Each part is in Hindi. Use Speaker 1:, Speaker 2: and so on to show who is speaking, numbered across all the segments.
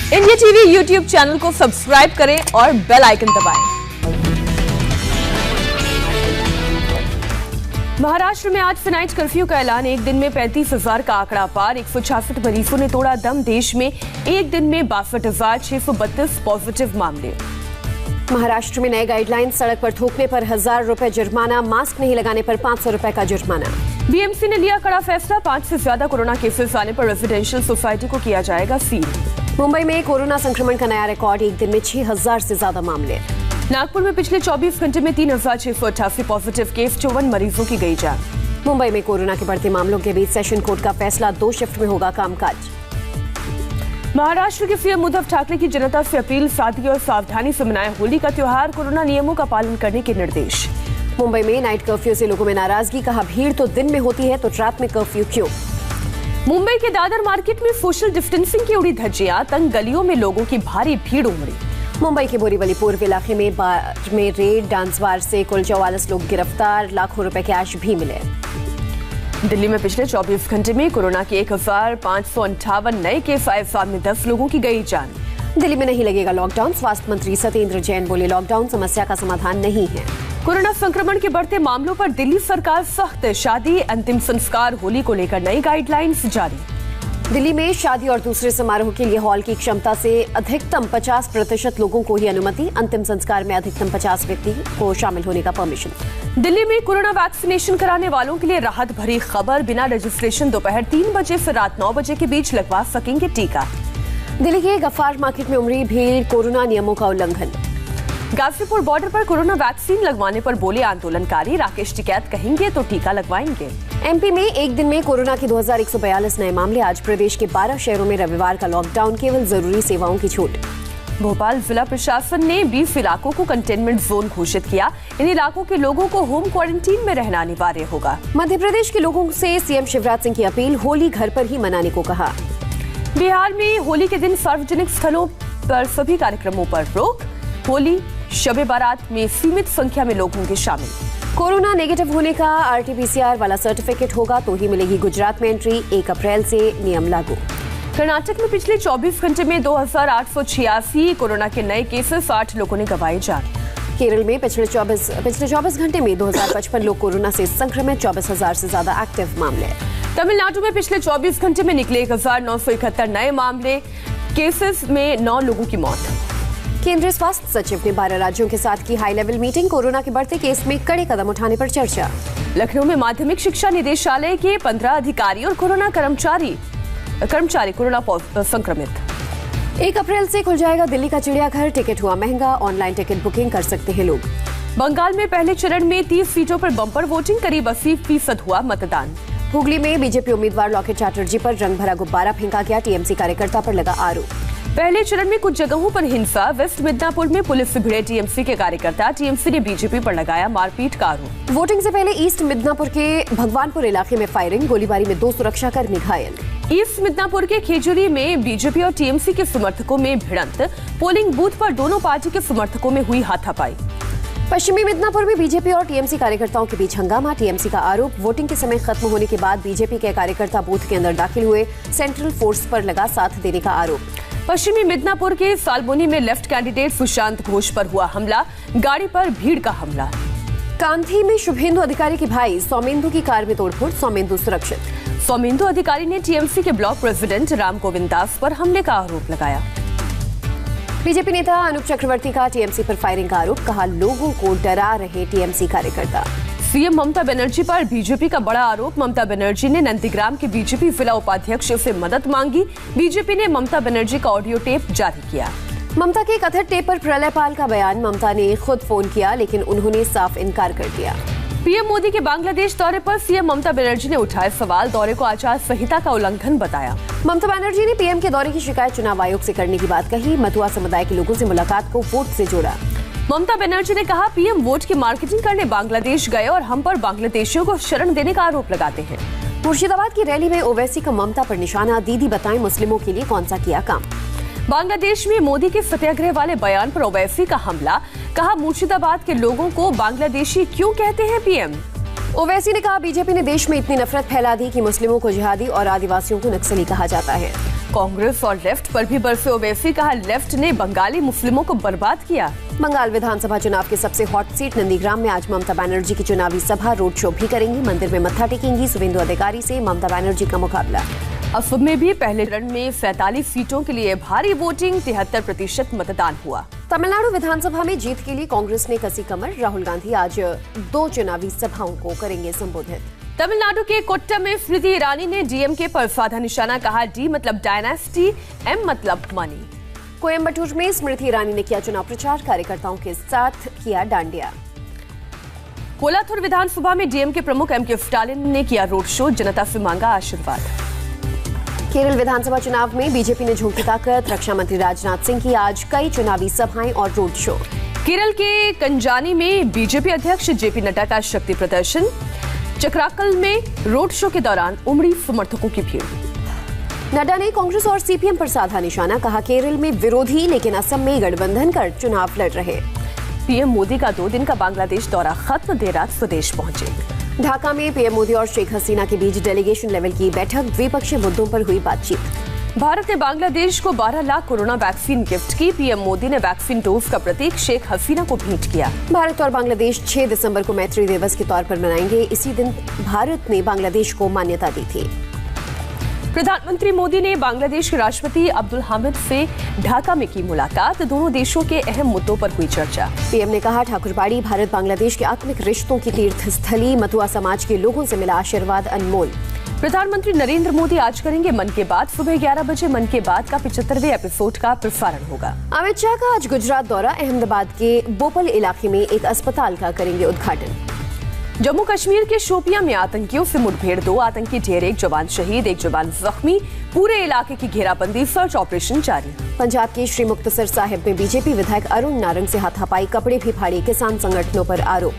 Speaker 1: इंडिया टीवी यूट्यूब चैनल को सब्सक्राइब करें और बेल आइकन दबाएं। महाराष्ट्र में आज फिनाइट कर्फ्यू का ऐलान। एक दिन में 35,000 का आंकड़ा पार। 166 मरीजों ने तोड़ा दम। देश में एक दिन में 62,632 पॉजिटिव मामले।
Speaker 2: महाराष्ट्र में नए गाइडलाइन। सड़क पर थूकने पर 1,000 रुपए जुर्माना। मास्क नहीं लगाने पर 500 रुपए का जुर्माना।
Speaker 1: बीएमसी ने लिया कड़ा फैसला। 5 से ज्यादा कोरोना केसेस आने पर रेजिडेंशियल सोसाइटी को किया जाएगा सील।
Speaker 2: मुंबई में कोरोना संक्रमण का नया रिकॉर्ड। एक दिन में 6,000 से ज्यादा मामले।
Speaker 1: नागपुर में पिछले 24 घंटे में 3,688 पॉजिटिव केस। 54 मरीजों की गई जान।
Speaker 2: मुंबई में कोरोना के बढ़ते मामलों के बीच सेशन कोर्ट का फैसला। 2 शिफ्ट में होगा कामकाज।
Speaker 1: महाराष्ट्र के सीएम उद्धव ठाकरे की जनता से अपील। सादगी और सावधानी से मनाएं होली का त्योहार। कोरोना नियमों का पालन करने के निर्देश।
Speaker 2: मुंबई में नाइट कर्फ्यू से लोगों में नाराजगी। कहा भीड़ तो दिन में होती है तो रात में कर्फ्यू क्यों।
Speaker 1: मुंबई के दादर मार्केट में सोशल डिस्टेंसिंग की उड़ी धज्जियां। तंग गलियों में लोगों की भारी भीड़ उमड़ी।
Speaker 2: मुंबई के बोरीवली पूर्व इलाके में बार में रेड। डांस बार से कुल 44 लोग गिरफ्तार। लाखों रुपए कैश भी मिले।
Speaker 1: दिल्ली में पिछले 24 घंटे में कोरोना के 1,558 नए केस आए। सामने 10 लोगों की गई जान।
Speaker 2: दिल्ली में नहीं लगेगा लॉकडाउन। स्वास्थ्य मंत्री सत्येंद्र जैन बोले लॉकडाउन समस्या का समाधान नहीं है।
Speaker 1: कोरोना संक्रमण के बढ़ते मामलों पर दिल्ली सरकार सख्त। शादी, अंतिम संस्कार, होली को लेकर नई गाइडलाइंस जारी।
Speaker 2: दिल्ली में शादी और दूसरे समारोह के लिए हॉल की क्षमता से अधिकतम 50% लोगों को ही अनुमति। अंतिम संस्कार में अधिकतम 50 व्यक्ति को शामिल होने का परमिशन।
Speaker 1: दिल्ली में कोरोना वैक्सीनेशन कराने वालों के लिए राहत भरी खबर। बिना रजिस्ट्रेशन दोपहर 3 बजे से रात 9 बजे के बीच लगवा सकेंगे टीका।
Speaker 2: दिल्ली के गफ्फार मार्केट में उमड़ी भीड़। कोरोना नियमों का उल्लंघन।
Speaker 1: गाजीपुर बॉर्डर पर कोरोना वैक्सीन लगवाने पर बोले आंदोलनकारी। राकेश टिकैत कहेंगे तो टीका लगवाएंगे।
Speaker 2: एमपी में एक दिन में कोरोना के 2,142 नए मामले। आज प्रदेश के 12 शहरों में रविवार का लॉकडाउन। केवल जरूरी सेवाओं की छूट।
Speaker 1: भोपाल जिला प्रशासन ने 20 इलाकों को कंटेनमेंट जोन घोषित किया। इन इलाकों के लोगों को होम क्वारंटीन में रहना अनिवार्य होगा।
Speaker 2: मध्य प्रदेश के लोगों से सीएम शिवराज सिंह की अपील। होली घर पर ही मनाने को कहा।
Speaker 1: बिहार में होली के दिन सार्वजनिक स्थलों पर सभी कार्यक्रमों पर रोक। होली, शबे बारात में सीमित संख्या में लोग होंगे शामिल।
Speaker 2: कोरोना नेगेटिव होने का आरटीपीसीआर वाला सर्टिफिकेट होगा तो ही मिलेगी गुजरात में एंट्री। 1 अप्रैल से नियम लागू।
Speaker 1: कर्नाटक में पिछले 24 घंटे में 2,886 कोरोना के नए केसेस। 8 लोगों ने गंवाई जान।
Speaker 2: केरल में पिछले 24 घंटे में 2,055 लोग कोरोना से संक्रमित। 24,000 से ज्यादा एक्टिव मामले।
Speaker 1: तमिलनाडु में पिछले 24 घंटे में निकले 1,971 नए मामले। केसेस में 9 लोगों की मौत।
Speaker 2: केंद्रीय स्वास्थ्य सचिव ने 12 राज्यों के साथ की हाई लेवल मीटिंग। कोरोना के बढ़ते केस में कड़े कदम उठाने पर चर्चा।
Speaker 1: लखनऊ में माध्यमिक शिक्षा निदेशालय के 15 अधिकारी और कोरोना कर्मचारी कोरोना संक्रमित।
Speaker 2: 1 अप्रैल से खुल जाएगा दिल्ली का चिड़ियाघर। टिकट हुआ महंगा। ऑनलाइन टिकट बुकिंग कर सकते हैं लोग।
Speaker 1: बंगाल में पहले चरण में 30 सीटों पर बम्पर वोटिंग। करीब 80% हुआ मतदान।
Speaker 2: हुगली में बीजेपी उम्मीदवार लॉकेट चैटर्जी पर रंग भरा गुब्बारा फेंका गया। टीएमसी कार्यकर्ता पर लगा आरोप।
Speaker 1: पहले चरण में कुछ जगहों पर हिंसा। वेस्ट मिदनापुर में पुलिस से भिड़े टीएमसी के कार्यकर्ता। टीएमसी ने बीजेपी पर लगाया मारपीट का आरोप।
Speaker 2: वोटिंग से पहले ईस्ट मिदनापुर के भगवानपुर इलाके में फायरिंग। गोलीबारी में 2 सुरक्षाकर्मी घायल।
Speaker 1: ईस्ट मिदनापुर के खेजूरी में बीजेपी और टीएमसी के समर्थकों में भिड़ंत। पोलिंग बूथ पर दोनों पार्टी के समर्थकों में हुई हाथापाई।
Speaker 2: पश्चिमी मिदनापुर में बीजेपी और टीएमसी कार्यकर्ताओं के बीच हंगामा। टीएमसी का आरोप वोटिंग के समय खत्म होने के बाद बीजेपी के कार्यकर्ता बूथ के अंदर दाखिल हुए। सेंट्रल फोर्स पर लगा साथ देने का आरोप।
Speaker 1: पश्चिमी मिदनापुर के सालबोनी में लेफ्ट कैंडिडेट सुशांत घोष पर हुआ हमला। गाड़ी पर भीड़ का हमला।
Speaker 2: कांधी में शुभेंदु अधिकारी के भाई सौमेंदु की कार में तोड़फोड़। सौमेंदु सुरक्षित।
Speaker 1: सौमेंदु अधिकारी ने टीएमसी के ब्लॉक प्रेसिडेंट राम गोविंद दास पर हमले का आरोप लगाया।
Speaker 2: बीजेपी नेता अनूप चक्रवर्ती का टीएमसी पर फायरिंग का आरोप। कहा लोगों को डरा रहे टीएमसी कार्यकर्ता।
Speaker 1: सीएम ममता बनर्जी पर बीजेपी का बड़ा आरोप। ममता बनर्जी ने नंदीग्राम के बीजेपी जिला उपाध्यक्ष से मदद मांगी। बीजेपी ने ममता बनर्जी का ऑडियो टेप जारी किया।
Speaker 2: ममता के कथित टेप पर प्रलयपाल का बयान। ममता ने खुद फोन किया लेकिन उन्होंने साफ इनकार कर दिया।
Speaker 1: पीएम मोदी के बांग्लादेश दौरे पर सीएम ममता बनर्जी ने उठाए सवाल। दौरे को आचार संहिता का उल्लंघन बताया।
Speaker 2: ममता बनर्जी ने पीएम के दौरे की शिकायत चुनाव आयोग से करने की बात कही। मथुआ समुदाय के लोगों से मुलाकात को वोट से जोड़ा।
Speaker 1: ममता बनर्जी ने कहा पीएम वोट की मार्केटिंग करने बांग्लादेश गए और हम पर बांग्लादेशियों को शरण देने का आरोप लगाते हैं।
Speaker 2: मुर्शिदाबाद की रैली में ओवैसी का ममता पर निशाना। दीदी बताएं मुस्लिमों के लिए कौन सा किया काम।
Speaker 1: बांग्लादेश में मोदी के सत्याग्रह वाले बयान पर ओवैसी का हमला। कहा मुर्शिदाबाद के लोगों को बांग्लादेशी क्यों कहते हैं पीएम।
Speaker 2: ओवैसी ने कहा, बीजेपी ने देश में इतनी नफरत फैला दी कि मुस्लिमों को जिहादी और आदिवासियों को नक्सली कहा जाता है।
Speaker 1: कांग्रेस और लेफ्ट पर भी बरसे ओवैसी, कहा लेफ्ट ने बंगाली मुस्लिमों को बर्बाद किया।
Speaker 2: बंगाल विधानसभा चुनाव के सबसे हॉट सीट नंदीग्राम में आज ममता बनर्जी की चुनावी सभा रोड शो भी करेंगी। मंदिर में मत्था टेकेंगी। शुभेंदु अधिकारी से ममता बनर्जी का मुकाबला।
Speaker 1: असम में भी पहले चरण में 47 सीटों के लिए भारी वोटिंग, 73% मतदान हुआ।
Speaker 2: तमिलनाडु विधानसभा में जीत के लिए कांग्रेस ने कसी कमर। राहुल गांधी आज 2 चुनावी सभाओं को करेंगे संबोधित।
Speaker 1: तमिलनाडु के कोट्टम में स्मृति ईरानी ने डीएमके पर साधा निशाना, कहा डी मतलब डायनेस्टी, एम मतलब मनी।
Speaker 2: कोयम्बटूर में स्मृति ईरानी ने किया चुनाव प्रचार, कार्यकर्ताओं के साथ किया डांडिया।
Speaker 1: कोलाथुर विधानसभा में डीएमके प्रमुख एमके स्टालिन ने किया रोड शो, जनता से मांगा आशीर्वाद।
Speaker 2: केरल विधानसभा चुनाव में बीजेपी ने झोंकी ताकत। रक्षा मंत्री राजनाथ सिंह की आज कई चुनावी सभाएं और रोड शो।
Speaker 1: केरल के कंजानी में बीजेपी अध्यक्ष जेपी नड्डा का शक्ति प्रदर्शन। चक्राकल में रोड शो के दौरान उमड़ी समर्थकों की भीड़।
Speaker 2: नड्डा ने कांग्रेस और सीपीएम पर साधा निशाना, कहा केरल में विरोधी लेकिन असम में गठबंधन कर चुनाव लड़ रहे।
Speaker 1: पीएम मोदी का 2 दिन का बांग्लादेश दौरा खत्म, देर रात स्वदेश पहुंचे।
Speaker 2: ढाका में पीएम मोदी और शेख हसीना के बीच डेलीगेशन लेवल की बैठक, द्विपक्षीय मुद्दों पर हुई बातचीत।
Speaker 1: भारत ने बांग्लादेश को 12 लाख कोरोना वैक्सीन गिफ्ट की। पीएम मोदी ने वैक्सीन डोज का प्रतीक शेख हसीना को भेंट किया।
Speaker 2: भारत और बांग्लादेश 6 दिसंबर को मैत्री दिवस के तौर पर मनाएंगे। इसी दिन भारत ने बांग्लादेश को मान्यता दी थी।
Speaker 1: प्रधानमंत्री मोदी ने बांग्लादेश के राष्ट्रपति अब्दुल हामिद से ढाका में की मुलाकात, दोनों देशों के अहम मुद्दों पर हुई चर्चा।
Speaker 2: पीएम ने कहा, ठाकुरबाड़ी भारत बांग्लादेश के आत्मिक रिश्तों की तीर्थ स्थली, मथुआ समाज के लोगों से मिला आशीर्वाद अनमोल।
Speaker 1: प्रधानमंत्री नरेंद्र मोदी आज करेंगे मन की बात। सुबह 11 बजे मन की बात का 75वें एपिसोड का प्रसारण होगा।
Speaker 2: अमित शाह का आज गुजरात दौरा, अहमदाबाद के बोपल इलाके में एक अस्पताल का करेंगे उद्घाटन।
Speaker 1: जम्मू कश्मीर के शोपियां में आतंकियों से मुठभेड़, 2 आतंकी ढेर, 1 जवान शहीद, 1 जवान जख्मी, पूरे इलाके की घेराबंदी, सर्च ऑपरेशन जारी।
Speaker 2: पंजाब के श्री मुक्तसर साहिब में बीजेपी विधायक अरुण नारंग से हाथापाई, कपड़े भी फाड़े, किसान संगठनों पर आरोप।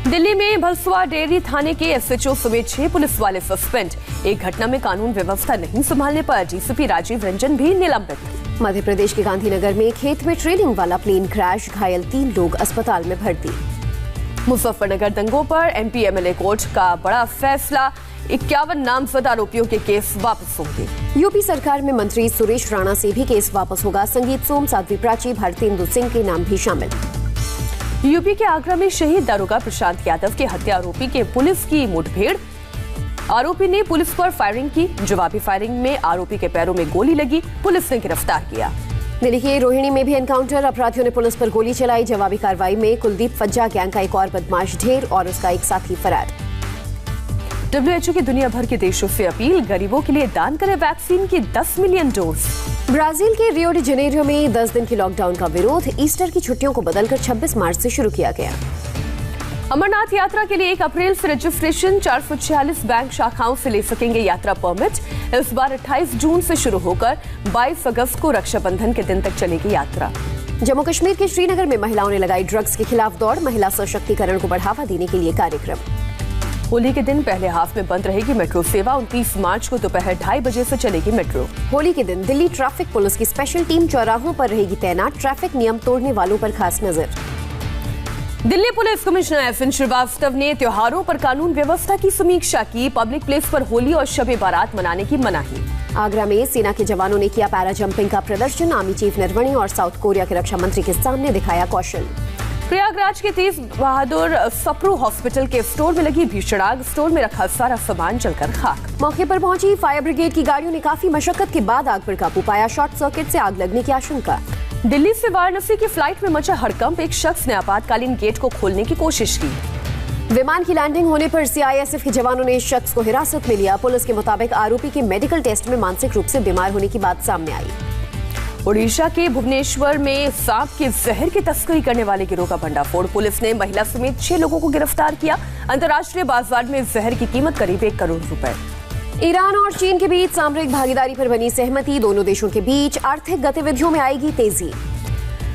Speaker 1: दिल्ली में भलसुआ डेयरी थाने के एसएचओ समेत 6 पुलिस वाले सस्पेंड। एक घटना में कानून व्यवस्था नहीं संभालने पर डीसीपी राजीव रंजन भी निलंबित।
Speaker 2: मध्य प्रदेश के गांधीनगर में खेत में ट्रेनिंग वाला प्लेन क्रैश, घायल 3 लोग अस्पताल में भर्ती।
Speaker 1: मुजफ्फरनगर दंगों पर एमपी एमएलए कोर्ट का बड़ा फैसला, 51 नामजद आरोपियों के केस वापस होंगे।
Speaker 2: यूपी सरकार में मंत्री सुरेश राणा से भी केस वापस होगा। संगीत सोम, साध्वी प्राची, भारतेंदु सिंह के नाम भी शामिल।
Speaker 1: यूपी के आगरा में शहीद दारोगा प्रशांत यादव के हत्या आरोपी के पुलिस की मुठभेड़, आरोपी ने पुलिस पर फायरिंग की। जवाबी फायरिंग में आरोपी के पैरों में गोली लगी, पुलिस ने गिरफ्तार किया।
Speaker 2: दिल्ली के रोहिणी में भी एनकाउंटर, अपराधियों ने पुलिस पर गोली चलाई। जवाबी कार्रवाई में कुलदीप फज्जा गैंग का एक और बदमाश ढेर और उसका एक साथी फरार।
Speaker 1: WHO की दुनिया भर के देशों से अपील, गरीबों के लिए दान करें वैक्सीन की 10 मिलियन डोज।
Speaker 2: ब्राजील के रियो डी जेनेरियो में 10 दिन की लॉकडाउन का विरोध, ईस्टर की छुट्टियों को बदलकर 26 मार्च से शुरू किया गया।
Speaker 1: अमरनाथ यात्रा के लिए 1 अप्रैल से रजिस्ट्रेशन, 446 बैंक शाखाओं से ले सकेंगे यात्रा परमिट। इस बार 28 जून से शुरू होकर 22 अगस्त को रक्षाबंधन के दिन तक चलेगी यात्रा।
Speaker 2: जम्मू कश्मीर के श्रीनगर में महिलाओं ने लगाई ड्रग्स के खिलाफ दौड़, महिला सशक्तिकरण को बढ़ावा देने के लिए कार्यक्रम।
Speaker 1: होली के दिन पहले हाफ में बंद रहेगी मेट्रो सेवा, 29 मार्च को दोपहर 2:30 बजे से चलेगी मेट्रो।
Speaker 2: होली के दिन दिल्ली ट्रैफिक पुलिस की स्पेशल टीम चौराहों पर रहेगी तैनात, ट्रैफिक नियम तोड़ने वालों पर खास नजर।
Speaker 1: दिल्ली पुलिस कमिश्नर एफएन श्रीवास्तव ने त्योहारों पर कानून व्यवस्था की समीक्षा की, पब्लिक प्लेस पर होली और शब बारात मनाने की मनाही।
Speaker 2: आगरा में सेना के जवानों ने किया पैरा जंपिंग का प्रदर्शन, आर्मी चीफ नरवणे और साउथ कोरिया के रक्षा मंत्री के सामने दिखाया कौशल।
Speaker 1: प्रयागराज के तेज बहादुर सप्रू हॉस्पिटल के स्टोर में लगी भीषण आग, स्टोर में रखा सारा सामान जलकर खाक।
Speaker 2: मौके पर पहुंची फायर ब्रिगेड की गाड़ियों ने काफी मशक्कत के बाद आग पर काबू पाया, शॉर्ट सर्किट से आग लगने की आशंका।
Speaker 1: दिल्ली से वाराणसी की फ्लाइट में मचा हड़कंप, एक शख्स ने आपातकालीन गेट को खोलने की कोशिश की।
Speaker 2: विमान की लैंडिंग होने पर सीआईएसएफ के जवानों ने इस शख्स को हिरासत में लिया। पुलिस के मुताबिक आरोपी के मेडिकल टेस्ट में मानसिक रूप से बीमार होने की बात सामने आई।
Speaker 1: ओडिशा के भुवनेश्वर में सांप के जहर की तस्करी करने वाले गिरोह का भंडाफोड़, पुलिस ने महिला समेत 6 लोगों को गिरफ्तार किया। अंतर्राष्ट्रीय बाजार में जहर की कीमत करीब 1 करोड़ रुपए।
Speaker 2: ईरान और चीन के बीच सामरिक भागीदारी पर बनी सहमति, दोनों देशों के बीच आर्थिक गतिविधियों में आएगी तेजी।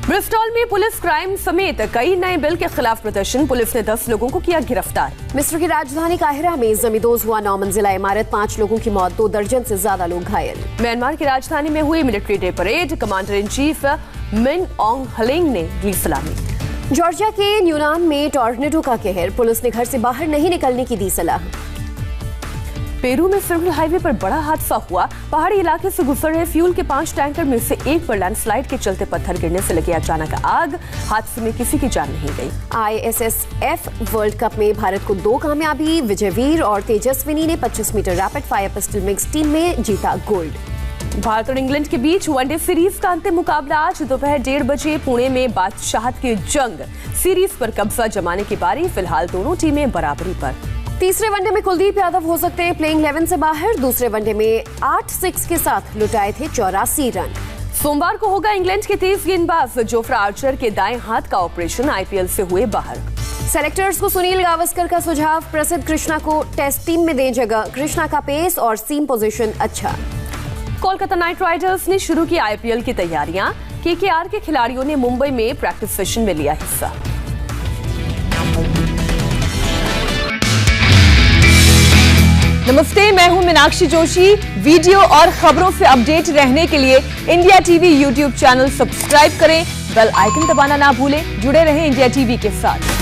Speaker 1: ब्रिस्टॉल में पुलिस क्राइम समेत कई नए बिल के खिलाफ प्रदर्शन, पुलिस ने 10 लोगों को किया गिरफ्तार।
Speaker 2: मिस्र की राजधानी काहिरा में जमींदोज हुआ 9 मंजिला इमारत, 5 लोगों की मौत, 2 दर्जन से ज्यादा लोग घायल।
Speaker 1: म्यांमार की राजधानी में हुई military day parade, commander in chief मिन ऑन्ग हलेंग ने दी सलामी।
Speaker 2: जॉर्जिया के न्यूनान में टॉर्नेडो का कहर, पुलिस ने घर से बाहर नहीं निकलने की दी सलाह।
Speaker 1: पेरू में सेंट्रल हाईवे पर बड़ा हादसा हुआ। पहाड़ी इलाके से गुजर रहे फ्यूल के 5 टैंकर में से एक पर लैंडस्लाइड के चलते पत्थर गिरने से लगी अचानक आग। हादसे में किसी की जान नहीं गई।
Speaker 2: ISSF वर्ल्ड कप में भारत को 2 कामयाबी, विजयवीर और तेजस्विनी ने 25 metre rapid fire pistol mix team में जीता गोल्ड।
Speaker 1: भारत और इंग्लैंड के बीच वनडे सीरीज का अंतिम मुकाबला आज दोपहर 1:30 बजे पुणे में बादशाहत की जंग। सीरीज पर कब्जा जमाने की बारी, फिलहाल दोनों टीमें बराबरी पर।
Speaker 2: तीसरे वनडे में कुलदीप यादव हो सकते हैं प्लेइंग 11 से बाहर। दूसरे वनडे में 8 6 के साथ लुटाए थे 84 रन।
Speaker 1: सोमवार को होगा इंग्लैंड के तेज गेंदबाज जोफ्रा आर्चर के दाएं हाथ का ऑपरेशन, IPL से हुए बाहर।
Speaker 2: सेलेक्टर्स को सुनील गावस्कर का सुझाव, प्रसिद्ध कृष्णा को टेस्ट टीम में दें जगह। कृष्णा का पेस और सीम पोजीशन अच्छा।
Speaker 1: कोलकाता नाइट राइडर्स ने शुरू की IPL की तैयारियां। KKR के खिलाड़ियों ने मुंबई में प्रैक्टिस सेशन में लिया हिस्सा।
Speaker 3: नमस्ते, मैं हूं मीनाक्षी जोशी। वीडियो और खबरों से अपडेट रहने के लिए India TV YouTube channel subscribe करें, बेल आइकन दबाना ना भूलें। जुड़े रहें इंडिया टीवी के साथ।